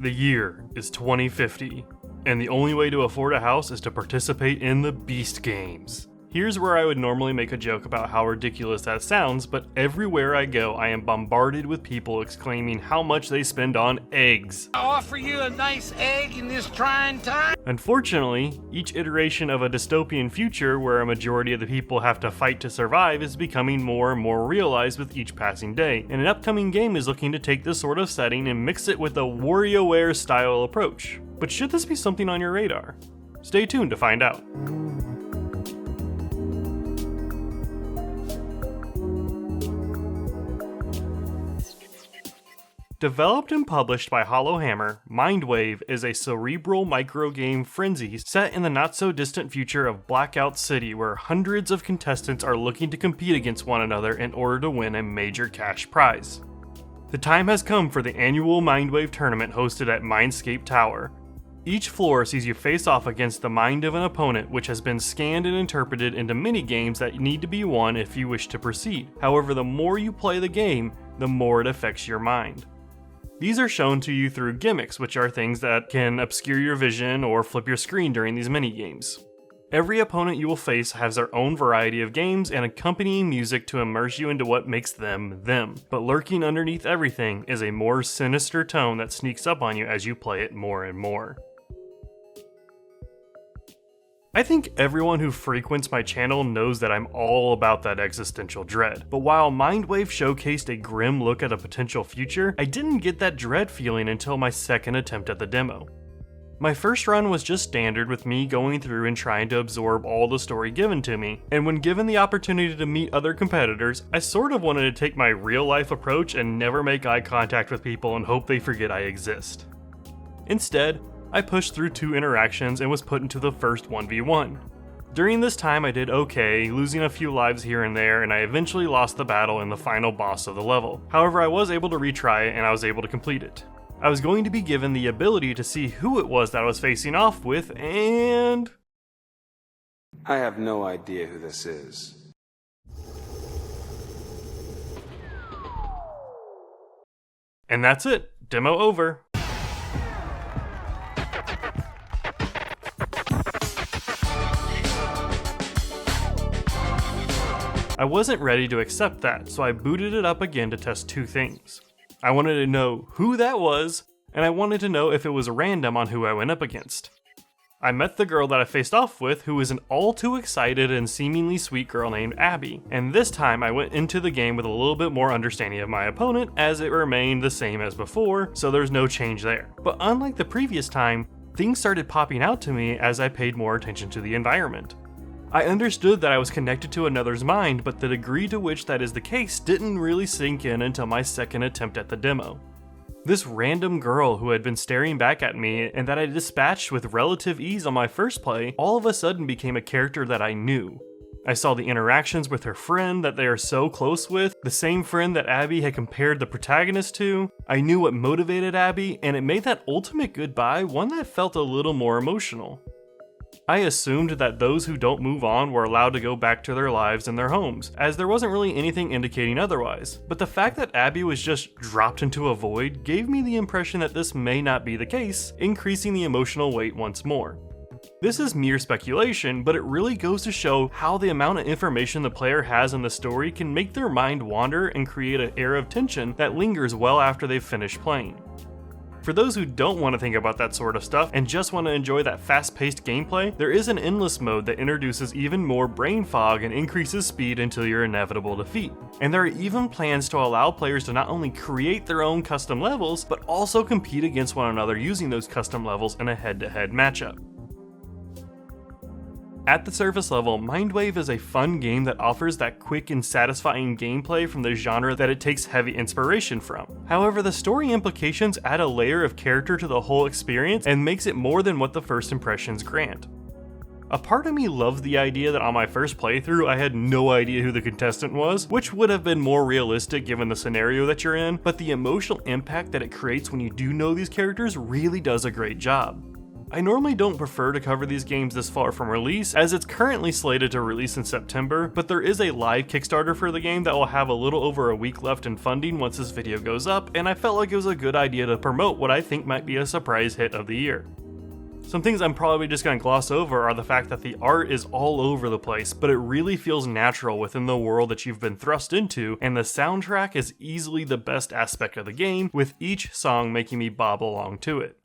The year is 2050, and the only way to afford a house is to participate in the Beast Games. Here's where I would normally make a joke about how ridiculous that sounds, but everywhere I go I am bombarded with people exclaiming how much they spend on eggs. I offer you a nice egg in this trying time. Unfortunately, each iteration of a dystopian future where a majority of the people have to fight to survive is becoming more and more realized with each passing day, and an upcoming game is looking to take this sort of setting and mix it with a Warioware style approach. But should this be something on your radar? Stay tuned to find out. Developed and published by Hollowhammer, MINDWAVE is a cerebral microgame frenzy set in the not-so-distant future of Blackout City, where hundreds of contestants are looking to compete against one another in order to win a major cash prize. The time has come for the annual MINDWAVE tournament hosted at Mindscape Tower. Each floor sees you face off against the mind of an opponent, which has been scanned and interpreted into mini-games that need to be won if you wish to proceed. However, the more you play the game, the more it affects your mind. These are shown to you through gimmicks, which are things that can obscure your vision or flip your screen during these mini-games. Every opponent you will face has their own variety of games and accompanying music to immerse you into what makes them, them. But lurking underneath everything is a more sinister tone that sneaks up on you as you play it more and more. I think everyone who frequents my channel knows that I'm all about that existential dread, but while MINDWAVE showcased a grim look at a potential future, I didn't get that dread feeling until my second attempt at the demo. My first run was just standard with me going through and trying to absorb all the story given to me, and when given the opportunity to meet other competitors, I sort of wanted to take my real life approach and never make eye contact with people and hope they forget I exist. Instead, I pushed through 2 interactions and was put into the first 1v1. During this time I did okay, losing a few lives here and there, and I eventually lost the battle in the final boss of the level. However, I was able to retry it and I was able to complete it. I was going to be given the ability to see who it was that I was facing off with, and I have no idea who this is. And that's it. Demo over. I wasn't ready to accept that, so I booted it up again to test 2 things. I wanted to know who that was, and I wanted to know if it was random on who I went up against. I met the girl that I faced off with, who was an all too excited and seemingly sweet girl named Abby, and this time I went into the game with a little bit more understanding of my opponent, as it remained the same as before, so there's no change there. But unlike the previous time, things started popping out to me as I paid more attention to the environment. I understood that I was connected to another's mind, but the degree to which that is the case didn't really sink in until my second attempt at the demo. This random girl who had been staring back at me and that I dispatched with relative ease on my first play, all of a sudden became a character that I knew. I saw the interactions with her friend that they are so close with, the same friend that Abby had compared the protagonist to. I knew what motivated Abby, and it made that ultimate goodbye one that felt a little more emotional. I assumed that those who don't move on were allowed to go back to their lives and their homes, as there wasn't really anything indicating otherwise. But the fact that Abby was just dropped into a void gave me the impression that this may not be the case, increasing the emotional weight once more. This is mere speculation, but it really goes to show how the amount of information the player has in the story can make their mind wander and create an air of tension that lingers well after they've finished playing. For those who don't want to think about that sort of stuff and just want to enjoy that fast-paced gameplay, there is an endless mode that introduces even more brain fog and increases speed until your inevitable defeat. And there are even plans to allow players to not only create their own custom levels, but also compete against one another using those custom levels in a head-to-head matchup. At the surface level, MINDWAVE is a fun game that offers that quick and satisfying gameplay from the genre that it takes heavy inspiration from. However, the story implications add a layer of character to the whole experience and makes it more than what the first impressions grant. A part of me loves the idea that on my first playthrough I had no idea who the contestant was, which would have been more realistic given the scenario that you're in, but the emotional impact that it creates when you do know these characters really does a great job. I normally don't prefer to cover these games this far from release, as it's currently slated to release in September, but there is a live Kickstarter for the game that will have a little over a week left in funding once this video goes up, and I felt like it was a good idea to promote what I think might be a surprise hit of the year. Some things I'm probably just going to gloss over are the fact that the art is all over the place, but it really feels natural within the world that you've been thrust into, and the soundtrack is easily the best aspect of the game, with each song making me bob along to it.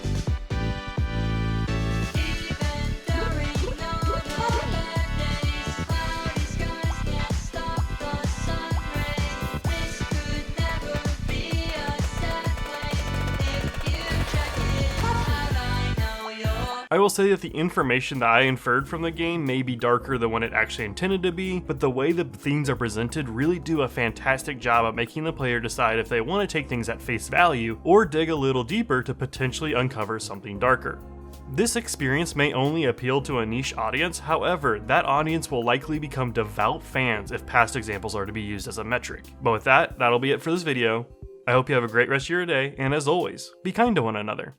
I will say that the information that I inferred from the game may be darker than what it actually intended to be, but the way the themes are presented really do a fantastic job at making the player decide if they want to take things at face value or dig a little deeper to potentially uncover something darker. This experience may only appeal to a niche audience, however, that audience will likely become devout fans if past examples are to be used as a metric. But with that, that'll be it for this video. I hope you have a great rest of your day, and as always, be kind to one another.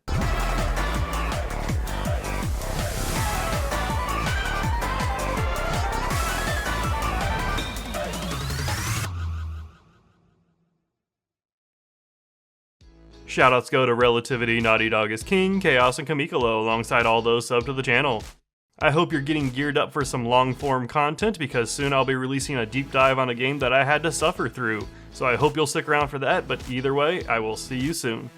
Shoutouts go to Relativity, Naughty Dog is King, Chaos, and Kamikalo, alongside all those subbed to the channel. I hope you're getting geared up for some long-form content, because soon I'll be releasing a deep dive on a game that I had to suffer through, so I hope you'll stick around for that, but either way, I will see you soon.